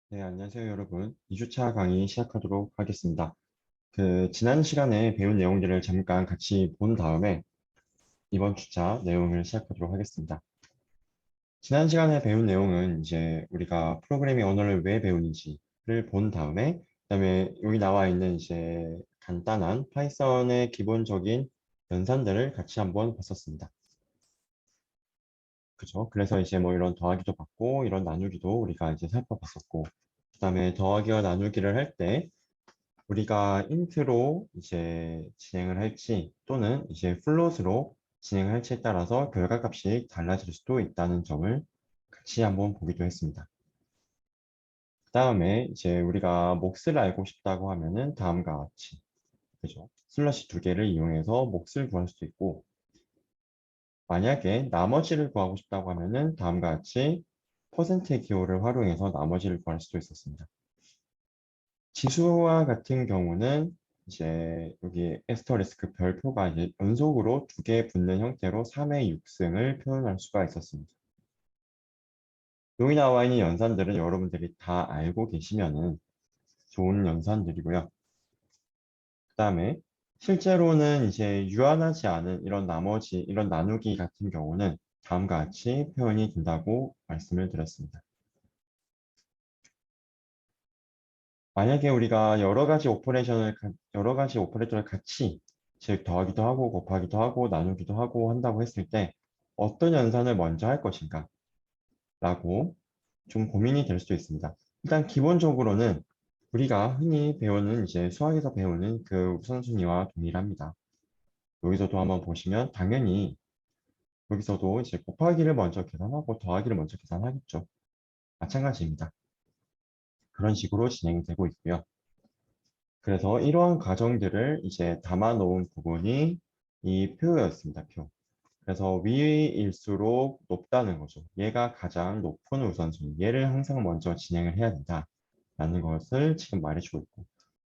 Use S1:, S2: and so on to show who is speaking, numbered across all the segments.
S1: 네, 안녕하세요, 여러분. 2주차 강의 시작하도록 하겠습니다. 지난 시간에 배운 내용들을 잠깐 같이 본 다음에 이번 주차 내용을 시작하도록 하겠습니다. 지난 시간에 배운 내용은 이제 우리가 프로그래밍 언어를 왜 배우는지를 본 다음에, 그다음에 여기 나와 있는 이제 간단한 파이썬의 기본적인 연산들을 같이 한번 봤었습니다. 그죠? 그래서 이제 뭐 이런 더하기도 봤고, 이런 나누기도 우리가 이제 살펴봤었고, 그다음에 더하기와 나누기를 할 때, 우리가 int로 이제 진행을 할지 또는 이제 float으로 진행을 할지에 따라서 결과값이 달라질 수도 있다는 점을 같이 한번 보기도 했습니다. 그 다음에 이제 우리가 몫을 알고 싶다고 하면은 다음과 같이, 그죠? 슬러시 두 개를 이용해서 몫을 구할 수도 있고, 만약에 나머지를 구하고 싶다고 하면은 다음과 같이 퍼센트의 기호를 활용해서 나머지를 구할 수도 있었습니다. 지수와 같은 경우는 이제 여기 에스터리스크 별표가 이제 연속으로 두 개 붙는 형태로 3의 6승을 표현할 수가 있었습니다. 여기 나와 있는 연산들은 여러분들이 다 알고 계시면은 좋은 연산들이고요. 그 다음에 실제로는 이제 유한하지 않은 이런 나머지, 이런 나누기 같은 경우는 다음과 같이 표현이 된다고 말씀을 드렸습니다. 만약에 우리가 여러 가지 오퍼레이터를 같이, 즉 더하기도 하고 곱하기도 하고 나누기도 하고 한다고 했을 때 어떤 연산을 먼저 할 것인가 라고 좀 고민이 될 수도 있습니다. 일단 기본적으로는 우리가 흔히 배우는 이제 수학에서 배우는 그 우선순위와 동일합니다. 여기서도 한번 보시면 당연히 여기서도 이제 곱하기를 먼저 계산하고 더하기를 먼저 계산하겠죠. 마찬가지입니다. 그런 식으로 진행이 되고 있고요. 그래서 이러한 과정들을 이제 담아 놓은 부분이 이 표였습니다. 표. 그래서 위일수록 높다는 거죠. 얘가 가장 높은 우선순위. 얘를 항상 먼저 진행을 해야 된다. 라는 것을 지금 말해주고 있고.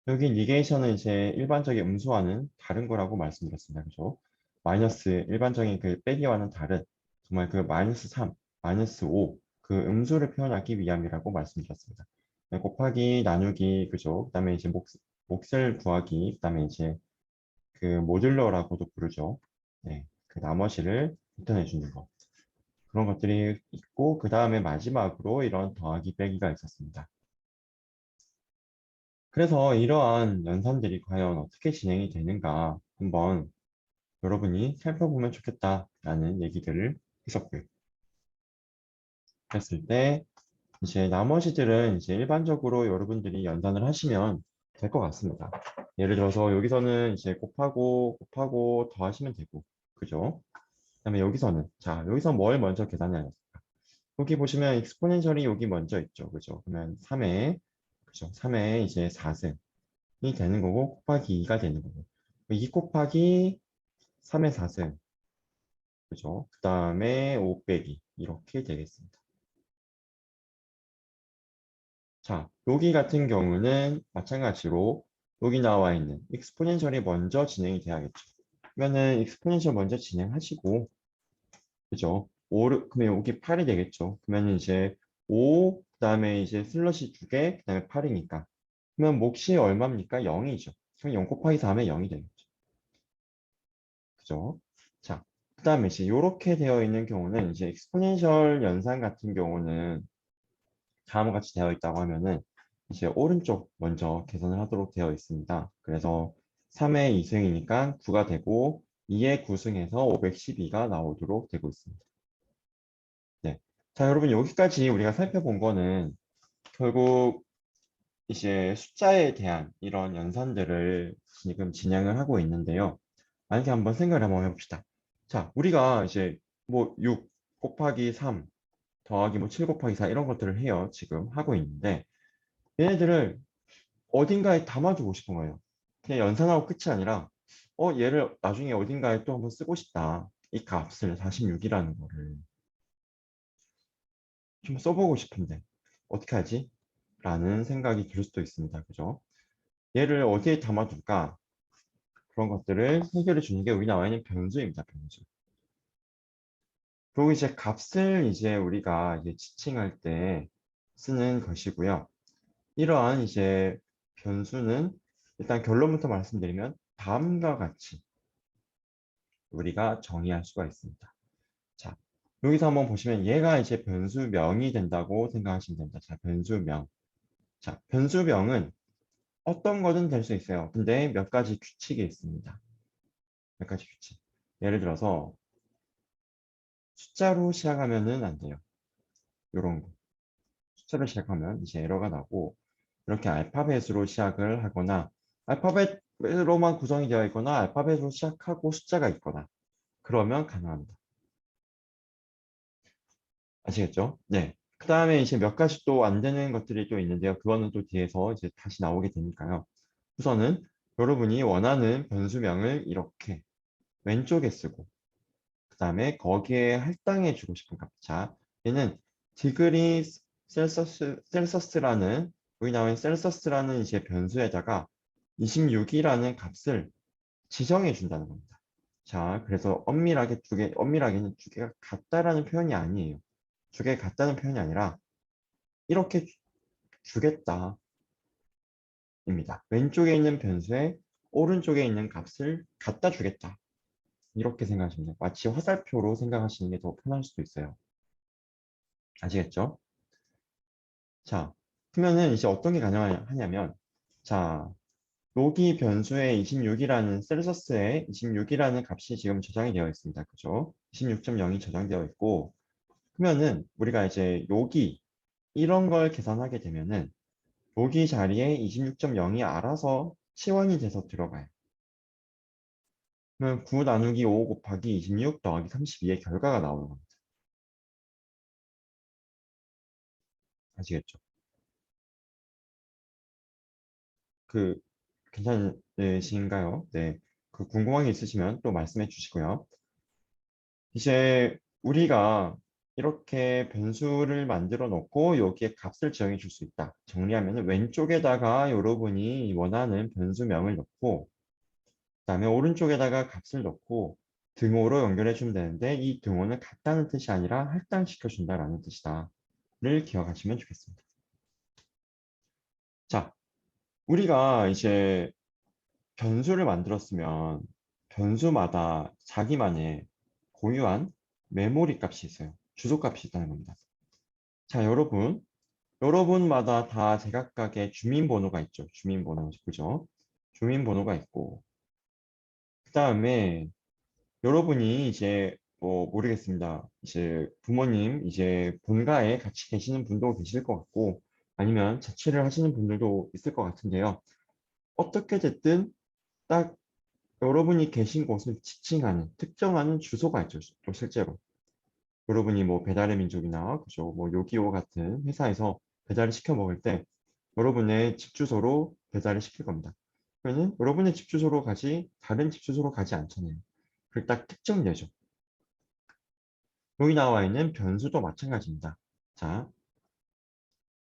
S1: 여기 니게이션은 이제 일반적인 음수와는 다른 거라고 말씀드렸습니다. 그죠? 마이너스, 일반적인 그 빼기와는 다른, 정말 그 마이너스 3, 마이너스 5, 그 음수를 표현하기 위함이라고 말씀드렸습니다. 네, 곱하기, 나누기, 그죠? 그 다음에 이제 몫을 구하기, 그 다음에 이제 그 모듈러라고도 부르죠. 네, 그 나머지를 나타내 주는 거. 그런 것들이 있고, 그 다음에 마지막으로 이런 더하기, 빼기가 있었습니다. 그래서 이러한 연산들이 과연 어떻게 진행이 되는가 한번 여러분이 살펴보면 좋겠다라는 얘기들을 했었고요. 그랬을 때 이제 나머지들은 이제 일반적으로 여러분들이 연산을 하시면 될 것 같습니다. 예를 들어서 여기서는 이제 곱하고 더하시면 되고, 그죠? 그다음에 여기서는 자 여기서 뭘 먼저 계산해야 될까? 여기 보시면 익스포넨셜이 여기 먼저 있죠, 그죠? 그러면 3에 그죠? 3에 이제 4승이 되는 거고 곱하기 2가 되는 거고 2 곱하기 3의 4승, 그죠? 그 다음에 5 빼기 이렇게 되겠습니다. 자, 여기 같은 경우는 마찬가지로 여기 나와 있는 익스포넨셜이 먼저 진행이 돼야겠죠. 그러면은 익스포넨셜 먼저 진행하시고, 그죠? 5, 그러면 여기 8이 되겠죠. 그러면 이제 5, 그 다음에 이제 슬러시 2개, 그 다음에 8이니까. 그러면 몫이 얼마입니까? 0이죠. 그럼 0 곱하기 4하면 0이 되겠죠. 그죠? 자, 그 다음에 이제 이렇게 되어 있는 경우는 이제 익스포넨셜 연산 같은 경우는 다음과 같이 되어 있다고 하면은 이제 오른쪽 먼저 계산을 하도록 되어 있습니다. 그래서 3의 2승이니까 9가 되고 2의 9승에서 512가 나오도록 되고 있습니다. 네. 자, 여러분 여기까지 우리가 살펴본 거는 결국 이제 숫자에 대한 이런 연산들을 지금 진행을 하고 있는데요. 만약에 한번 생각을 한번 해봅시다. 자, 우리가 이제 뭐 6 곱하기 3 더하기 뭐 7 곱하기 4 이런 것들을 해요. 지금 하고 있는데 얘네들을 어딘가에 담아두고 싶은 거예요. 그냥 연산하고 끝이 아니라 얘를 나중에 어딘가에 또 한번 쓰고 싶다. 이 값을 46이라는 거를 좀 써보고 싶은데 어떻게 하지? 라는 생각이 들 수도 있습니다. 그죠? 얘를 어디에 담아둘까? 그런 것들을 해결해 주는 게 여기 나와 있는 변수입니다. 변수. 그리고 이제 값을 이제 우리가 이제 지칭할 때 쓰는 것이고요. 이러한 이제 변수는 일단 결론부터 말씀드리면 다음과 같이 우리가 정의할 수가 있습니다. 자, 여기서 한번 보시면 얘가 이제 변수명이 된다고 생각하시면 됩니다. 자, 변수명. 자, 변수명은 어떤 거든 될 수 있어요. 근데 몇 가지 규칙이 있습니다. 몇 가지 규칙. 예를 들어서 숫자로 시작하면은 안 돼요. 요런 거. 숫자로 시작하면 이제 에러가 나고 이렇게 알파벳으로 시작을 하거나 알파벳으로만 구성이 되어 있거나 알파벳으로 시작하고 숫자가 있거나 그러면 가능합니다. 아시겠죠? 네. 그 다음에 이제 몇 가지 또 안 되는 것들이 또 있는데요. 그거는 또 뒤에서 이제 다시 나오게 되니까요. 우선은 여러분이 원하는 변수명을 이렇게 왼쪽에 쓰고 그 다음에 거기에 할당해 주고 싶은 값. 자, 얘는 디그리 셀서스라는 여기 나온 셀서스라는 이제 변수에다가 26이라는 값을 지정해 준다는 겁니다. 자, 그래서 엄밀하게는 두 개가 같다라는 표현이 아니에요. 두 개가 같다는 표현이 아니라 이렇게 주겠다 입니다. 왼쪽에 있는 변수에 오른쪽에 있는 값을 갖다 주겠다. 이렇게 생각하시면 돼요. 마치 화살표로 생각하시는 게 더 편할 수도 있어요. 아시겠죠? 자, 그러면은 이제 어떤 게 가능하냐면, 자, 여기 변수에 26이라는 셀서스에 26이라는 값이 지금 저장이 되어 있습니다. 그죠? 26.0이 저장되어 있고, 그러면은 우리가 이제 여기 이런 걸 계산하게 되면은 여기 자리에 26.0이 알아서 치환이 돼서 들어가요. 그러면 9 나누기 5 곱하기 26 더하기 32의 결과가 나오는 겁니다. 아시겠죠? 그 괜찮으신가요? 네. 그 궁금한 게 있으시면 또 말씀해 주시고요. 이제 우리가 이렇게 변수를 만들어 놓고 여기에 값을 지정해 줄 수 있다. 정리하면 왼쪽에다가 여러분이 원하는 변수명을 넣고 그다음에 오른쪽에다가 값을 넣고 등호로 연결해 주면 되는데 이 등호는 같다는 뜻이 아니라 할당시켜 준다라는 뜻이다를 기억하시면 좋겠습니다. 자, 우리가 이제 변수를 만들었으면 변수마다 자기만의 고유한 메모리 값이 있어요. 주소 값이 있다는 겁니다. 자, 여러분마다 다 제각각의 주민번호가 있죠. 주민번호, 그죠? 주민번호가 있고, 그 다음에 여러분이 이제 뭐 모르겠습니다. 이제 부모님 이제 본가에 같이 계시는 분도 계실 것 같고, 아니면 자취를 하시는 분들도 있을 것 같은데요. 어떻게 됐든 딱 여러분이 계신 곳을 지칭하는 특정하는 주소가 있죠. 또 실제로 여러분이 뭐 배달의 민족이나 그죠 뭐 요기요 같은 회사에서 배달을 시켜 먹을 때 여러분의 집 주소로 배달을 시킬 겁니다. 그러면 여러분의 집 주소로 가지 다른 집 주소로 가지 않잖아요. 그걸 딱 특정되죠. 여기 나와 있는 변수도 마찬가지입니다. 자,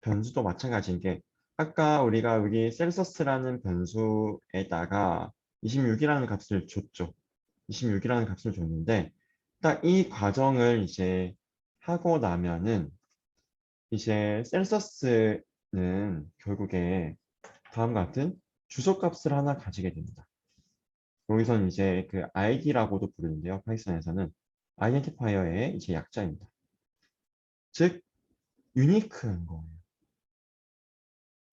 S1: 변수도 마찬가지인 게 아까 우리가 여기 셀서스라는 변수에다가 26이라는 값을 줬죠. 26이라는 값을 줬는데 딱 이 과정을 이제 하고 나면은 이제 셀서스는 결국에 다음과 같은 주소 값을 하나 가지게 됩니다. 여기서는 이제 그 id라고도 부르는데요. 파이썬에서는 아이덴티파이어의 이제 약자입니다. 즉 유니크한 거예요.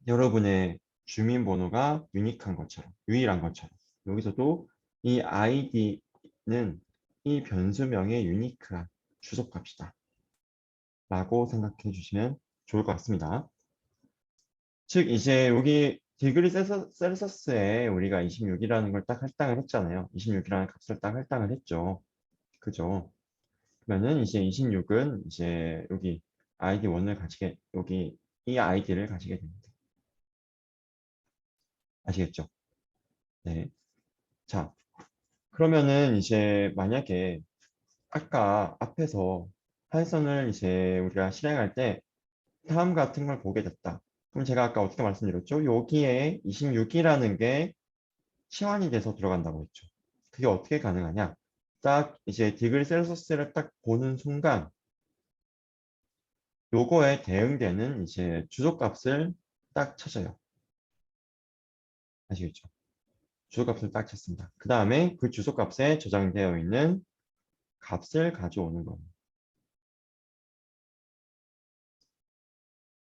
S1: 여러분의 주민번호가 유니크한 것처럼, 유일한 것처럼. 여기서도 이 id는 이 변수명의 유니크한 주소값이다. 라고 생각해 주시면 좋을 것 같습니다. 즉, 이제 여기 디그리 셀서스에 우리가 26이라는 걸 딱 할당을 했잖아요. 26이라는 값을 딱 할당을 했죠. 그죠? 그러면은 이제 26은 이제 여기 ID1을 가지게, 여기 이 아이디를 가지게 됩니다. 아시겠죠? 네. 자, 그러면은 이제 만약에 아까 앞에서 파이썬을 이제 우리가 실행할 때 다음 같은 걸 보게 됐다. 그럼 제가 아까 어떻게 말씀드렸죠? 여기에 26이라는 게 치환이 돼서 들어간다고 했죠. 그게 어떻게 가능하냐? 딱 이제 디그리 셀시어스를 딱 보는 순간 요거에 대응되는 이제 주소값을 딱 찾아요. 아시겠죠? 주소값을 딱 찾습니다. 그 다음에 그 주소값에 저장되어 있는 값을 가져오는 거예요.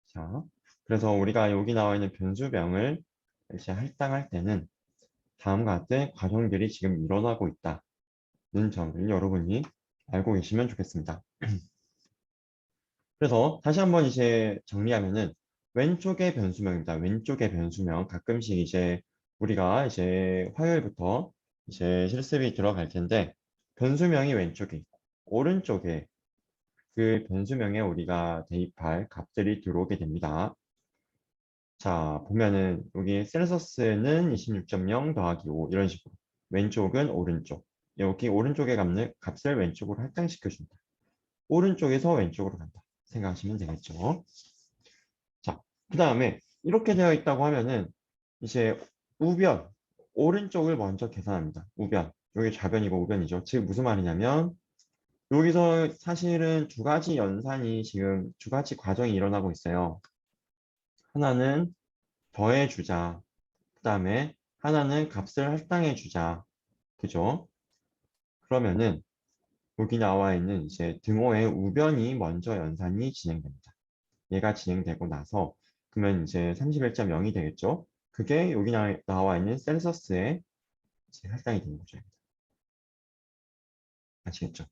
S1: 자, 그래서 우리가 여기 나와 있는 변수명을 이제 할당할 때는 다음과 같은 과정들이 지금 일어나고 있다는 점을 여러분이 알고 계시면 좋겠습니다. 그래서 다시 한번 이제 정리하면은 왼쪽의 변수명입니다. 왼쪽의 변수명 가끔씩 이제 우리가 이제 화요일부터 이제 실습이 들어갈 텐데 변수명이 왼쪽에 있고 오른쪽에 그 변수명에 우리가 대입할 값들이 들어오게 됩니다. 자, 보면은 여기 셀서스는 26.0 더하기 5 이런 식으로 왼쪽은 오른쪽 여기 오른쪽의 값을 왼쪽으로 할당시켜준다. 오른쪽에서 왼쪽으로 간다. 생각하시면 되겠죠. 자, 그 다음에 이렇게 되어 있다고 하면은 이제 우변 오른쪽을 먼저 계산합니다. 우변 여기 좌변이고 우변이죠. 즉 무슨 말이냐면 여기서 사실은 두 가지 연산이 지금 두 가지 과정이 일어나고 있어요. 하나는 더해주자. 그 다음에 하나는 값을 할당해주자. 그죠? 그러면은 여기 나와 있는 이제 등호의 우변이 먼저 연산이 진행됩니다. 얘가 진행되고 나서 그러면 이제 31.0이 되겠죠? 그게 여기 나와 있는 셀서스에 이제 할당이 되는 거죠. 아시겠죠?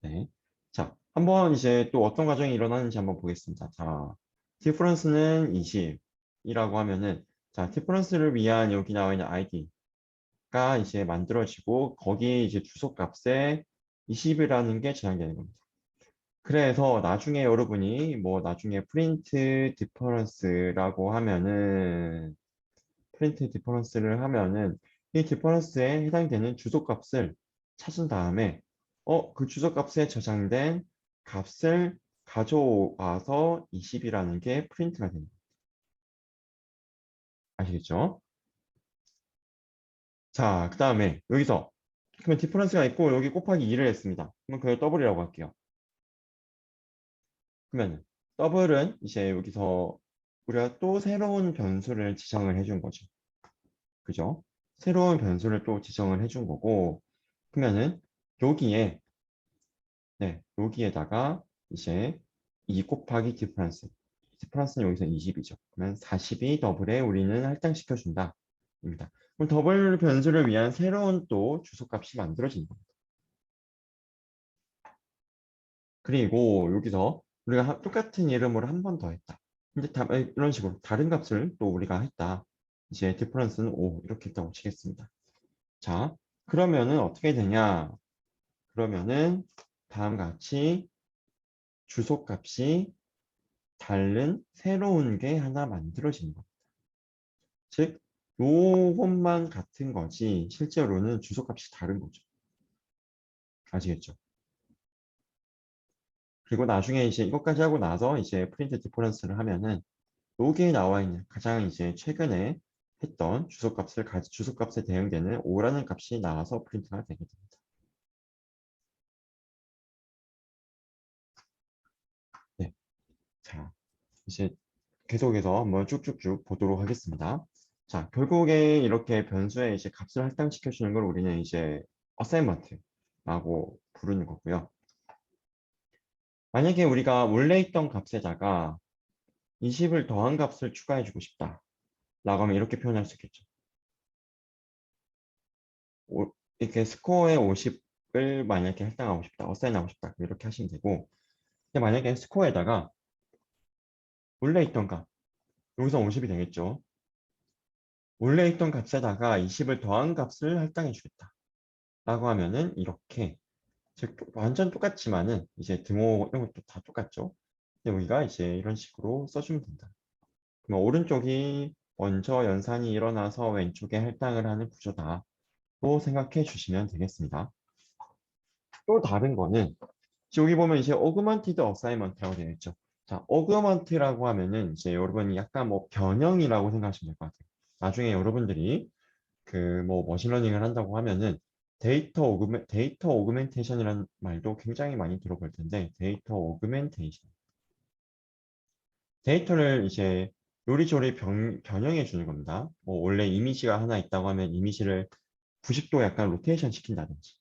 S1: 네. 자, 한번 이제 또 어떤 과정이 일어나는지 한번 보겠습니다. 자, 디퍼런스는 20이라고 하면은 자, 디퍼런스를 위한 여기 나와 있는 id가 이제 만들어지고 거기에 이제 주소값에 20이라는 게 저장되는 겁니다. 그래서 나중에 여러분이 뭐 나중에 프린트 디퍼런스라고 하면은 프린트 디퍼런스를 하면은 이 디퍼런스에 해당되는 주소값을 찾은 다음에 그 주소값에 저장된 값을 가져와서 20이라는 게 프린트가 됩니다. 아시겠죠? 자, 그 다음에 여기서 그러면 디퍼런스가 있고 여기 곱하기 2를 했습니다. 그러면 그걸 더블이라고 할게요. 그러면 더블은 이제 여기서 우리가 또 새로운 변수를 지정을 해준 거죠. 그죠? 새로운 변수를 또 지정을 해준 거고 그러면은 여기에 네, 여기에다가 이제 2 곱하기 디퍼런스 디퍼런스는 여기서 20이죠. 그러면 40이 더블에 우리는 할당시켜준다 입니다. 그럼 더블 변수를 위한 새로운 또 주소값이 만들어지는 겁니다. 그리고 여기서 우리가 똑같은 이름으로 한 번 더 했다. 근데 이런 식으로 다른 값을 또 우리가 했다. 이제 디퍼런스는 5 이렇게 했다고 치겠습니다. 자, 그러면은 어떻게 되냐? 그러면은 다음과 같이 주소값이 다른 새로운 게 하나 만들어지는 겁니다. 즉, 요것만 같은 거지 실제로는 주소값이 다른 거죠. 아시겠죠? 그리고 나중에 이제 이것까지 하고 나서 이제 프린트 디퍼런스를 하면은 여기에 나와 있는 가장 이제 최근에 했던 주소값에 대응되는 5라는 값이 나와서 프린트가 되게 됩니다. 네. 자, 이제 계속해서 한번 쭉쭉쭉 보도록 하겠습니다. 자, 결국에 이렇게 변수에 이제 값을 할당시켜주는 걸 우리는 이제 어사인먼트라고 부르는 거고요. 만약에 우리가 원래 있던 값에다가 20을 더한 값을 추가해주고 싶다. 라고 하면 이렇게 표현할 수 있겠죠. 이렇게 스코어에 50을 만약에 할당하고 싶다. 어사인하고 싶다. 이렇게 하시면 되고. 근데 만약에 스코어에다가 원래 있던 값, 여기서 50이 되겠죠. 원래 있던 값에다가 20을 더한 값을 할당해 주겠다. 라고 하면은 이렇게 즉 완전 똑같지만은 이제 등호 이런 것도 다 똑같죠. 근데 우리가 이제 이런 식으로 써주면 된다. 그럼 오른쪽이 먼저 연산이 일어나서 왼쪽에 할당을 하는 구조다. 또 생각해 주시면 되겠습니다. 또 다른 거는 여기 보면 이제 어그먼티드 어사이먼트라고 되어 있죠. 자, 어그먼트라고 하면은 이제 여러분이 약간 뭐 변형이라고 생각하시면 될 것 같아요. 나중에 여러분들이 그 뭐 머신러닝을 한다고 하면은 데이터 오그멘테이션이라는 말도 굉장히 많이 들어볼 텐데 데이터 오그멘테이션 데이터를 이제 요리조리 변형해 주는 겁니다. 뭐 원래 이미지가 하나 있다고 하면 이미지를 90도 약간 로테이션 시킨다든지.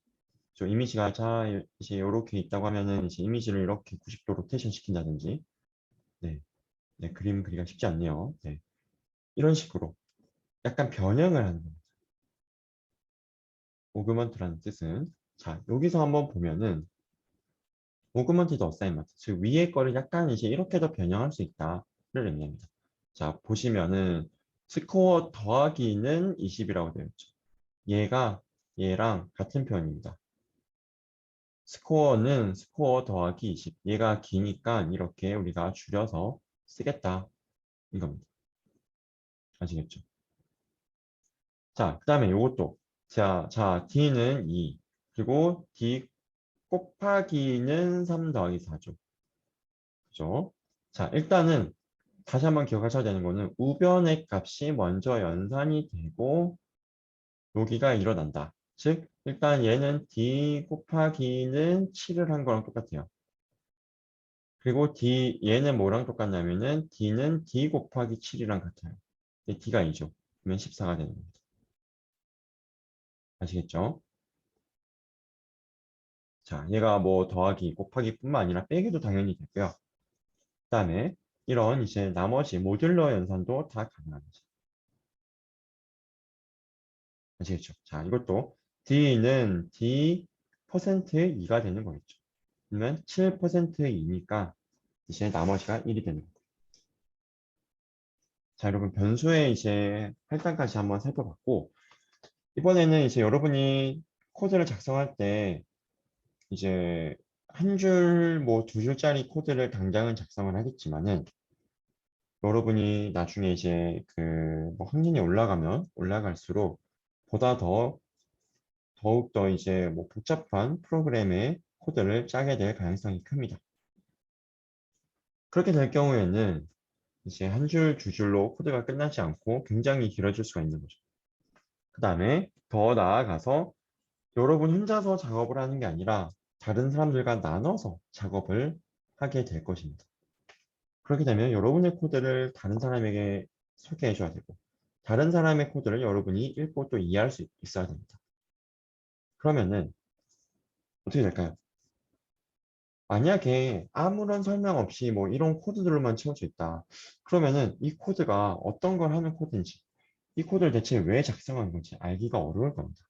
S1: 저 이미지가 자 이제 이렇게 있다고 하면은 이제 이미지를 이렇게 90도 로테이션 시킨다든지. 네, 네, 그림 그리기가 쉽지 않네요. 네, 이런 식으로 약간 변형을 하는 겁니다. 오그먼트라는 뜻은 자 여기서 한번 보면은 오그먼티드 어사인먼트 즉 위에 거를 약간 이제 이렇게 더 변형할 수 있다를 의미합니다. 자 보시면은 스코어 더하기는 20이라고 되어 있죠. 얘가 얘랑 같은 표현입니다. 스코어는 스코어 더하기 20. 얘가 기니까 이렇게 우리가 줄여서 쓰겠다. 이겁니다. 아시겠죠? 자, 그 다음에 이것도. 자, D는 2. 그리고 D 곱하기는 3 더하기 4죠. 그죠? 자, 일단은 다시 한번 기억하셔야 되는 거는 우변의 값이 먼저 연산이 되고 여기가 일어난다. 즉, 일단 얘는 D 곱하기는 7을 한 거랑 똑같아요. 그리고 얘는 뭐랑 똑같냐면은 D는 D 곱하기 7이랑 같아요. 근데 D가 2죠. 그러면 14가 되는 겁니다. 아시겠죠? 자, 얘가 뭐 더하기, 곱하기뿐만 아니라 빼기도 당연히 되고요. 그 다음에 이런 이제 나머지 모듈러 연산도 다 가능합니다. 아시겠죠? 자, 이것도 D는 D 퍼센트 2가 되는 거겠죠. 그러면 7% 2니까 이제 나머지가 1이 되는 거고. 자, 여러분 변수의 이제 할당까지 한번 살펴봤고 이번에는 이제 여러분이 코드를 작성할 때 이제 한 줄, 뭐 두 줄짜리 코드를 당장은 작성을 하겠지만은 여러분이 나중에 이제 그뭐 학년이 올라가면 올라갈수록 보다 더욱더 이제 뭐 복잡한 프로그램의 코드를 짜게 될 가능성이 큽니다. 그렇게 될 경우에는 이제 한 줄, 두 줄로 코드가 끝나지 않고 굉장히 길어질 수가 있는 거죠. 그 다음에 더 나아가서 여러분 혼자서 작업을 하는 게 아니라 다른 사람들과 나눠서 작업을 하게 될 것입니다. 그렇게 되면 여러분의 코드를 다른 사람에게 소개해 줘야 되고 다른 사람의 코드를 여러분이 읽고 또 이해할 수 있어야 됩니다. 그러면은 어떻게 될까요? 만약에 아무런 설명 없이 뭐 이런 코드들로만 채울 수 있다. 그러면은 이 코드가 어떤 걸 하는 코드인지 이 코드를 대체 왜 작성한 건지 알기가 어려울 겁니다.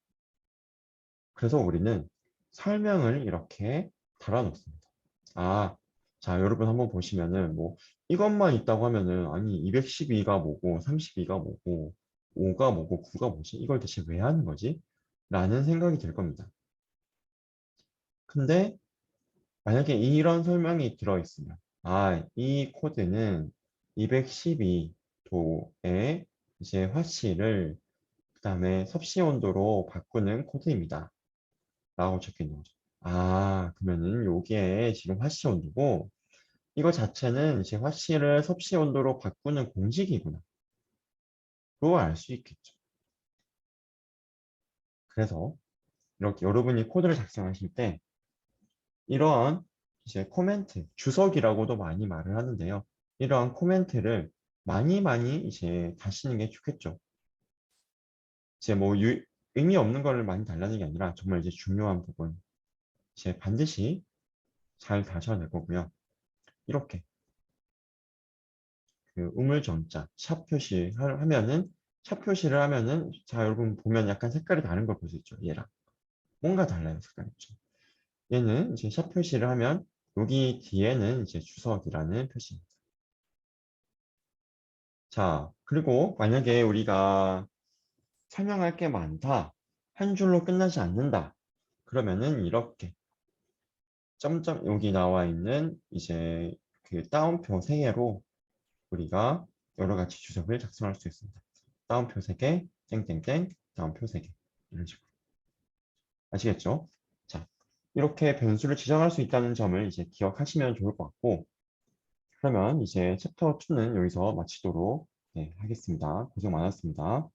S1: 그래서 우리는 설명을 이렇게 달아놓습니다. 아, 자, 여러분 한번 보시면은 뭐 이것만 있다고 하면은 아니 212가 뭐고 32가 뭐고 5가 뭐고 9가 뭐지? 이걸 대체 왜 하는 거지? 라는 생각이 들 겁니다. 근데 만약에 이런 설명이 들어있으면 아, 이 코드는 212도의 이제 화씨를 그다음에 섭씨 온도로 바꾸는 코드입니다. 라고 적혀 있는 거죠. 아, 그러면은 요게 지금 화씨 온도고 이거 자체는 이제 화씨를 섭씨 온도로 바꾸는 공식이구나. 로 알 수 있겠죠. 그래서 이렇게 여러분이 코드를 작성하실 때 이러한 이제 코멘트, 주석이라고도 많이 말을 하는데요. 이러한 코멘트를 많이 이제 다시는 게 좋겠죠. 이제 뭐 의미 없는 거를 많이 달라는 게 아니라 정말 이제 중요한 부분 이제 반드시 잘 다셔야 될 거고요. 이렇게 그 우물정자 샵 표시하면은 샵 표시를 하면은 자 여러분 보면 약간 색깔이 다른 걸 볼 수 있죠. 얘랑 뭔가 달라요 색깔이. 얘는 이제 샵 표시를 하면 여기 뒤에는 이제 주석이라는 표시입니다. 자 그리고 만약에 우리가 설명할 게 많다 한 줄로 끝나지 않는다 그러면은 이렇게 점점 여기 나와 있는 이제 그 따옴표 3개로 우리가 여러 가지 주석을 작성할 수 있습니다. 다운표 3개, 땡땡땡, 다운표 3개. 이런 식으로. 아시겠죠? 자, 이렇게 변수를 지정할 수 있다는 점을 이제 기억하시면 좋을 것 같고, 그러면 이제 챕터 2는 여기서 마치도록 하겠습니다. 고생 많았습니다.